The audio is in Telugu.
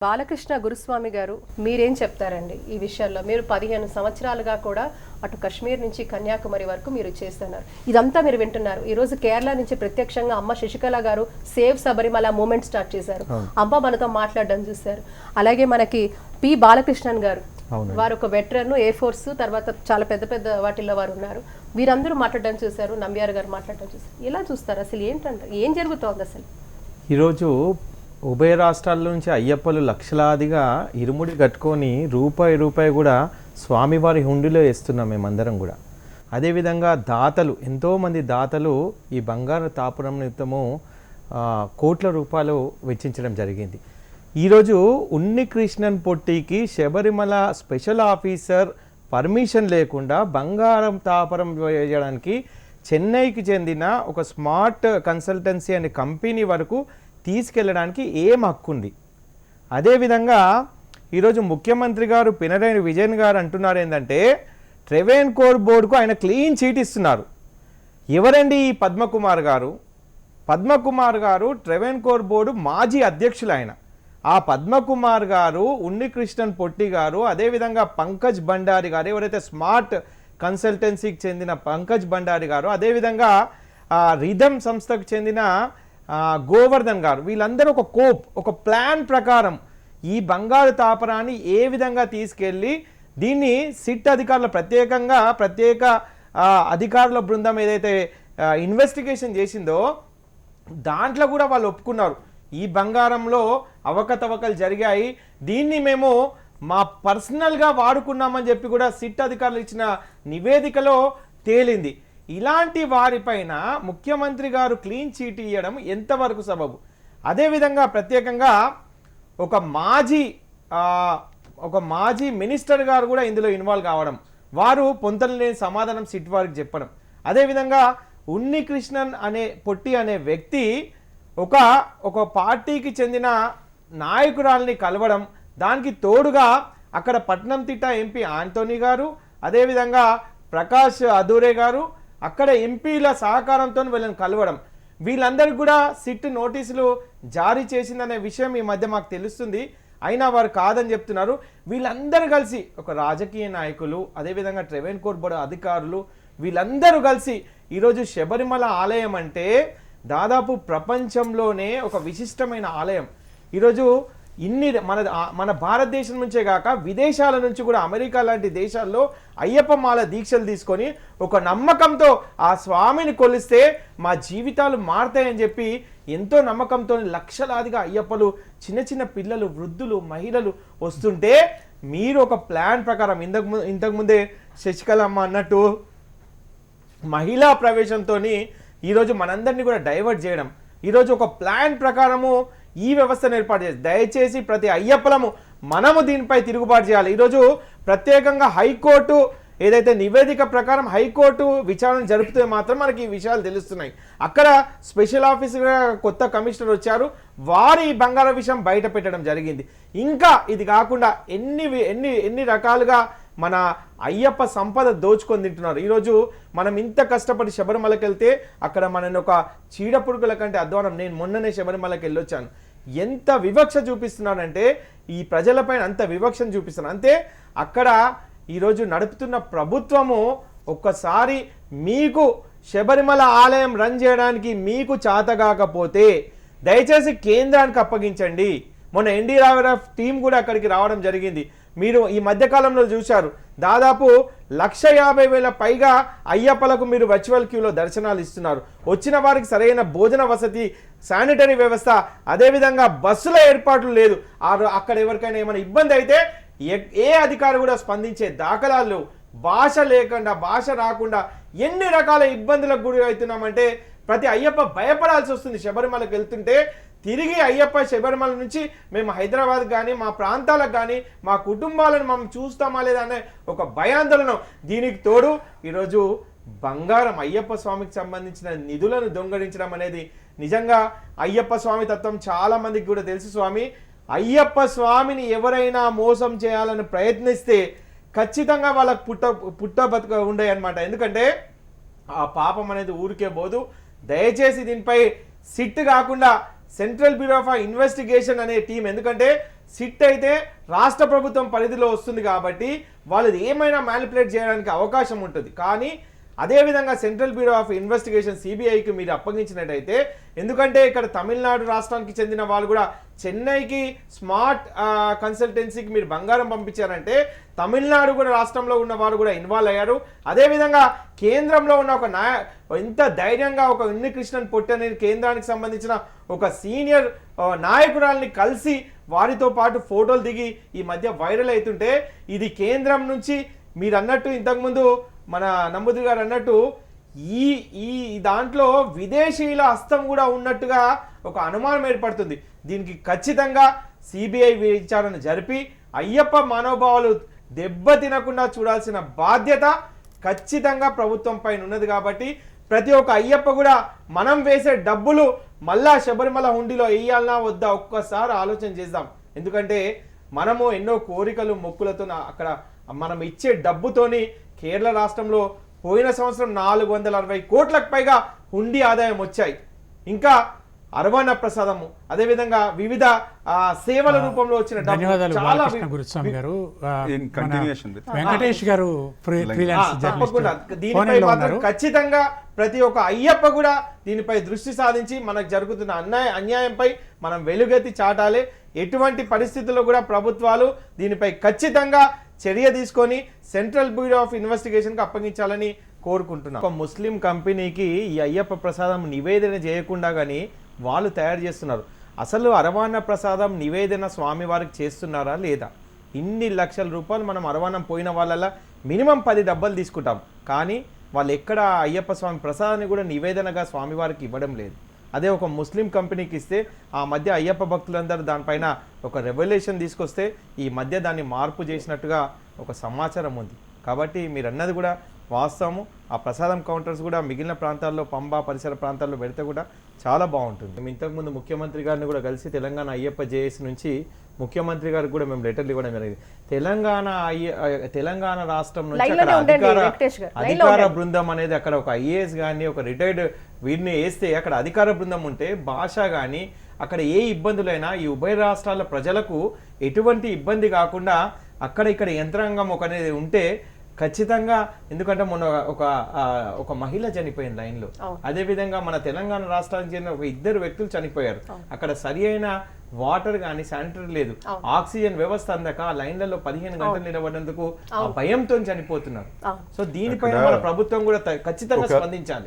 బాలకృష్ణ గురుస్వామి గారు మీరేం చెప్తారండి ఈ విషయాల్లో? మీరు 15 సంవత్సరాలుగా కూడా అటు కశ్మీర్ నుంచి కన్యాకుమారి వరకు మీరు చేస్తున్నారు, ఇదంతా మీరు వింటున్నారు. ఈ రోజు కేరళ నుంచి ప్రత్యక్షంగా అమ్మ శశికళ గారు సేవ్ శబరిమల మూవ్మెంట్ స్టార్ట్ చేశారు. అమ్మ మనతో మాట్లాడడం చూశారు. అలాగే మనకి పి బాలకృష్ణన్ గారు, వారు ఒక వెటరన్, ఎయిర్ ఫోర్స్, తర్వాత చాలా పెద్ద పెద్ద వాటిల్లో వారు ఉన్నారు. వీరందరూ మాట్లాడడం చూశారు. నంబ్యార్ గారు మాట్లాడడం చూశారు. ఇలా చూస్తారు. అసలు ఏంటంటారు, ఏం జరుగుతోంది అసలు? ఈరోజు ఉభయ రాష్ట్రాల నుంచి అయ్యప్పలు లక్షలాదిగా ఇరుముడి కట్టుకొని రూపాయి కూడా స్వామివారి హుండీలో వేస్తున్నాం మేమందరం కూడా. అదేవిధంగా దాతలు, ఎంతోమంది దాతలు ఈ బంగారు తాపురం నిమిత్తము కోట్ల రూపాయలు వెచ్చించడం జరిగింది. ఈరోజు ఉన్నికృష్ణన్ పొట్టికి శబరిమల స్పెషల్ ఆఫీసర్ పర్మిషన్ లేకుండా బంగారం తాపరం వేయడానికి చెన్నైకి చెందిన ఒక స్మార్ట్ కన్సల్టెన్సీ అనే కంపెనీ వరకు తీసుకెళ్ళడానికి ఏం హక్కుంది? అదేవిధంగా ఈరోజు ముఖ్యమంత్రి గారు పినరయి విజయన్ గారు అంటున్నారు ఏంటంటే ట్రెవెన్కోర్ బోర్డుకు ఆయన క్లీన్ చీట్ ఇస్తున్నారు. ఎవరండి ఈ పద్మకుమార్ గారు? పద్మకుమార్ గారు ట్రెవెన్కోర్ బోర్డు మాజీ అధ్యక్షులు. ఆయన ఆ పద్మకుమార్ గారు, ఉన్నికృష్ణన్ పొట్టి గారు, అదేవిధంగా పంకజ్ బండారి గారు, ఎవరైతే స్మార్ట్ కన్సల్టెన్సీకి చెందిన పంకజ్ బండారి గారు, అదేవిధంగా రిథమ్ సంస్థకు చెందిన గోవర్ధన్ గారు, వీళ్ళందరూ ఒక ప్లాన్ ప్రకారం ఈ బంగారు తాపరాన్ని ఏ విధంగా తీసుకెళ్ళి దీన్ని సిట్ అధికారుల ప్రత్యేక అధికారుల బృందం ఏదైతే ఇన్వెస్టిగేషన్ చేసిందో దాంట్లో కూడా వాళ్ళు ఒప్పుకున్నారు ఈ బంగారంలో అవకతవకలు జరిగాయి, దీన్ని మేము మా పర్సనల్గా వాడుకున్నామని చెప్పి కూడా సిట్ అధికారులు ఇచ్చిన నివేదికలో తేలింది. ఇలాంటి వారిపైన ముఖ్యమంత్రి గారు క్లీన్ చీట్ ఇవ్వడం ఎంతవరకు సబబు? అదేవిధంగా ప్రత్యేకంగా ఒక మాజీ మినిస్టర్ గారు కూడా ఇందులో ఇన్వాల్వ్ కావడం, వారు పొంతన లేని సమాధానం సిట్ వారికి చెప్పడం, అదేవిధంగా ఉన్నికృష్ణన్ పొట్టి అనే వ్యక్తి ఒక పార్టీకి చెందిన నాయకురాల్ని కలవడం, దానికి తోడుగా అక్కడ పట్నంతిట్ట ఎంపీ ఆంటోనీ గారు, అదేవిధంగా ప్రకాష్ అదూరే గారు అక్కడ ఎంపీల సహకారంతో వీళ్ళని కలవడం, వీళ్ళందరికీ కూడా సిట్ నోటీసులు జారీ చేసిందనే విషయం ఈ మధ్య మాకు తెలుస్తుంది. అయినా వారు కాదని చెప్తున్నారు. వీళ్ళందరూ కలిసి, ఒక రాజకీయ నాయకులు, అదేవిధంగా ట్రెవెన్కోర్ బోర్డు అధికారులు, వీళ్ళందరూ కలిసి ఈరోజు శబరిమల ఆలయం అంటే దాదాపు ప్రపంచంలోనే ఒక విశిష్టమైన ఆలయం. ఈరోజు మన భారతదేశం నుంచే కాక విదేశాల నుంచి కూడా, అమెరికా లాంటి దేశాల్లో అయ్యప్ప మాల దీక్షలు తీసుకొని ఒక నమ్మకంతో ఆ స్వామిని కొలిస్తే మా జీవితాలు మారుతాయని చెప్పి ఎంతో నమ్మకంతో లక్షలాదిగా అయ్యప్పలు, చిన్న చిన్న పిల్లలు, వృద్ధులు, మహిళలు వస్తుంటే మీరు ఒక ప్లాన్ ప్రకారం ఇంతకుముందే శశికళమ్మ అన్నట్టు మహిళా ప్రవేశంతో ఈరోజు మనందరినీ కూడా డైవర్ట్ చేయడం, ఈరోజు ఒక ప్లాన్ ప్రకారము ఈ వ్యవస్థను ఏర్పాటు చేసి దయచేసి ప్రతి అయ్యప్పలము మనము దీనిపై తిరుగుబాటు చేయాలి. ఈరోజు ప్రత్యేకంగా హైకోర్టు ఏదైతే నివేదిక ప్రకారం హైకోర్టు విచారణ జరిపితే మాత్రం మనకి ఈ విషయాలు తెలుస్తున్నాయి. అక్కడ స్పెషల్ ఆఫీసర్గా కొత్త కమిషనర్ వచ్చారు, వారు ఈ బంగారం విషయం బయట పెట్టడం జరిగింది. ఇంకా ఇది కాకుండా ఎన్ని రకాలుగా మన అయ్యప్ప సంపద దోచుకొని తింటున్నారు. ఈరోజు మనం ఇంత కష్టపడి శబరిమలకి వెళ్తే అక్కడ మనని ఒక చీడపురుగుల కంటే అధ్వానం. నేను మొన్ననే శబరిమలకి వెళ్ళొచ్చాను. ఎంత వివక్ష చూపిస్తున్నాడంటే ఈ ప్రజలపైన అంత వివక్షను చూపిస్తున్నారు. అంతే అక్కడ ఈరోజు నడుపుతున్న ప్రభుత్వము ఒక్కసారి మీకు శబరిమల ఆలయం రన్ చేయడానికి మీకు చేతగాకపోతే దయచేసి కేంద్రానికి అప్పగించండి. మొన్న ఎన్డీ రామారావు టీం కూడా అక్కడికి రావడం జరిగింది. మీరు ఈ మధ్యకాలంలో చూశారు, దాదాపు 150,000 పైగా అయ్యప్పలకు మీరు వర్చువల్ క్యూలో దర్శనాలు ఇస్తున్నారు. వచ్చిన వారికి సరైన భోజన వసతి, శానిటరీ వ్యవస్థ, అదేవిధంగా బస్సుల ఏర్పాట్లు లేదు. అక్కడ ఎవరికైనా ఏమైనా ఇబ్బంది అయితే ఏ అధికారి కూడా స్పందించే దాఖలాలు, భాష లేకుండా, భాష రాకుండా ఎన్ని రకాల ఇబ్బందులకు గురి అవుతున్నామంటే ప్రతి అయ్యప్ప భయపడాల్సి వస్తుంది. శబరిమలకు వెళ్తుంటే తిరిగి అయ్యప్ప శబరిమల నుంచి మేము హైదరాబాద్ కానీ మా ప్రాంతాలకు కానీ మా కుటుంబాలను మనం చూస్తామా లేదా అనే ఒక భయాందోళన. దీనికి తోడు ఈరోజు బంగారం, అయ్యప్ప స్వామికి సంబంధించిన నిధులను దొంగలించడం అనేది నిజంగా అయ్యప్ప స్వామి తత్వం చాలా మందికి కూడా తెలుసు. స్వామి అయ్యప్ప స్వామిని ఎవరైనా మోసం చేయాలని ప్రయత్నిస్తే ఖచ్చితంగా వాళ్ళకు పుట్ట బతుక ఉండే అనమాట. ఎందుకంటే ఆ పాపం అనేది ఊరికే పోదు. దయచేసి దీనిపై సిట్ కాకుండా సెంట్రల్ బ్యూరో ఆఫ్ ఇన్వెస్టిగేషన్ అనే టీం, ఎందుకంటే సిట్ అయితే రాష్ట్ర ప్రభుత్వం పరిధిలో వస్తుంది కాబట్టి వాళ్ళు ఏమైనా మ్యానిపులేట్ చేయడానికి అవకాశం ఉంటుంది. కానీ అదేవిధంగా సెంట్రల్ బ్యూరో ఆఫ్ ఇన్వెస్టిగేషన్ సిబిఐకి మీరు అప్పగించినట్టయితే, ఎందుకంటే ఇక్కడ తమిళనాడు రాష్ట్రానికి చెందిన వాళ్ళు కూడా చెన్నైకి స్మార్ట్ కన్సల్టెన్సీకి మీరు బంగారం పంపించారంటే తమిళనాడు కూడా రాష్ట్రంలో ఉన్న వారు కూడా ఇన్వాల్వ్ అయ్యారు. అదేవిధంగా కేంద్రంలో ఉన్న ఒక ఎంత ధైర్యంగా ఒక ఉన్నికృష్ణన్ పొట్టి అనేది కేంద్రానికి సంబంధించిన ఒక సీనియర్ నాయకురాల్ని కలిసి వారితో పాటు ఫోటోలు దిగి ఈ మధ్య వైరల్ అవుతుంటే, ఇది కేంద్రం నుంచి మీరు అన్నట్టు ఇంతకుముందు మన నంబూద్రి గారు అన్నట్టు ఈ ఈ దాంట్లో విదేశీయుల హస్తం కూడా ఉన్నట్టుగా ఒక అనుమానం ఏర్పడుతుంది. దీనికి ఖచ్చితంగా సిబిఐ విచారణ జరిపి అయ్యప్ప మనోభావాలు దెబ్బ తినకుండా చూడాల్సిన బాధ్యత ఖచ్చితంగా ప్రభుత్వం పైన ఉన్నది. కాబట్టి ప్రతి ఒక్క అయ్యప్ప కూడా మనం వేసే డబ్బులు మళ్ళా శబరిమల హుండీలో వేయాలన్నా వద్దా ఒక్కసారి ఆలోచన చేద్దాం. ఎందుకంటే మనము ఎన్నో కోరికలు మొక్కులతో అక్కడ మనం ఇచ్చే డబ్బుతోని కేరళ రాష్ట్రంలో పోయిన సంవత్సరం 460 కోట్లకు పైగా హుండీ ఆదాయం వచ్చాయి. ఇంకా అరవణ ప్రసాదము, అదేవిధంగా వివిధ సేవల రూపంలో వచ్చిన ధన్యవాదాలు చాలా బాలకృష్ణ గురుస్వామి గారు. వెంకటేష్ గారు తప్పకుండా దీనిపై మాత్రం ఖచ్చితంగా ప్రతి ఒక్క అయ్యప్ప కూడా దీనిపై దృష్టి సాధించి మనకు జరుగుతున్న అన్యాయంపై మనం వెలుగెత్తి చాటాలి. ఎటువంటి పరిస్థితుల్లో కూడా ప్రభుత్వాలు దీనిపై ఖచ్చితంగా చర్య తీసుకొని సెంట్రల్ బ్యూరో ఆఫ్ ఇన్వెస్టిగేషన్కి అప్పగించాలని కోరుకుంటున్నాం. ఒక ముస్లిం కంపెనీకి ఈ అయ్యప్ప ప్రసాదం నివేదన చేయకుండా కానీ వాళ్ళు తయారు చేస్తున్నారు. అసలు అరవాణ ప్రసాదం నివేదన స్వామివారికి చేస్తున్నారా లేదా? ఇన్ని లక్షల రూపాయలు మనం అరవాణం పోయిన వాళ్ళ మినిమం 10 డబ్బాలు తీసుకుంటాం, కానీ వాళ్ళు ఎక్కడ అయ్యప్ప స్వామి ప్రసాదాన్ని కూడా నివేదనగా స్వామివారికి ఇవ్వడం లేదు. అదే ఒక ముస్లిం కంపెనీకి ఇస్తే ఆ మధ్య అయ్యప్ప భక్తులందరూ దానిపైన ఒక రెవల్యూషన్ తీసుకొస్తే ఈ మధ్య దాన్ని మార్పు చేసినట్టుగా ఒక సమాచారం ఉంది. కాబట్టి మీరు అన్నది కూడా వాస్తవము. ఆ ప్రసాదం కౌంటర్స్ కూడా మిగిలిన ప్రాంతాల్లో పంబా పరిసర ప్రాంతాల్లో పెడితే కూడా చాలా బాగుంటుంది. మేము ఇంతకుముందు ముఖ్యమంత్రి గారిని కూడా కలిసి తెలంగాణ అయ్యప్ప జేఏసీ నుంచి ముఖ్యమంత్రి గారికి కూడా మేము లెటర్లు ఇవ్వడం జరిగింది. తెలంగాణ రాష్ట్రం నుంచి అధికార బృందం అనేది అక్కడ ఒక ఐఏఎస్ కానీ ఒక రిటైర్డ్ వీరిని వేస్తే అక్కడ అధికార బృందం ఉంటే భాష కానీ అక్కడ ఏ ఇబ్బందులైనా ఈ ఉభయ రాష్ట్రాల ప్రజలకు ఎటువంటి ఇబ్బంది కాకుండా అక్కడ ఇక్కడ యంత్రాంగం ఒక అనేది ఉంటే ఖచ్చితంగా, ఎందుకంటే మొన్న ఒక మహిళ చనిపోయింది లైన్లో. అదే విధంగా మన తెలంగాణ రాష్ట్రానికి చెందిన ఒక 2 వ్యక్తులు చనిపోయారు. అక్కడ సరి అయిన వాటర్ కానీ శానిటరీ లేదు, ఆక్సిజన్ వ్యవస్థ అందక ఆ లైన్లలో 15 గంటలు నిలబడేందుకు ఆ భయంతో చనిపోతున్నారు. సో దీనిపైన మన ప్రభుత్వం కూడా ఖచ్చితంగా స్పందించాలి.